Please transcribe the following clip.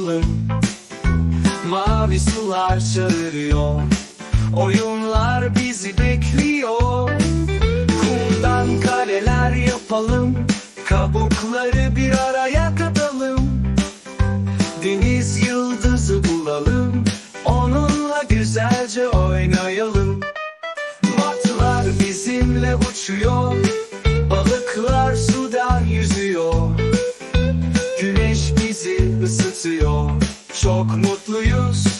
yapalım. Mavi sular çağırıyor, oyunlar bizi bekliyor. Kumdan kaleler yapalım, kabukları bir araya katalım. Deniz yıldızı bulalım, onunla güzelce oynayalım. Martılar bizimle uçuyor, balıklar sudan yüzüyor. Güneş bizi ısıtıyor, çok mutluyuz.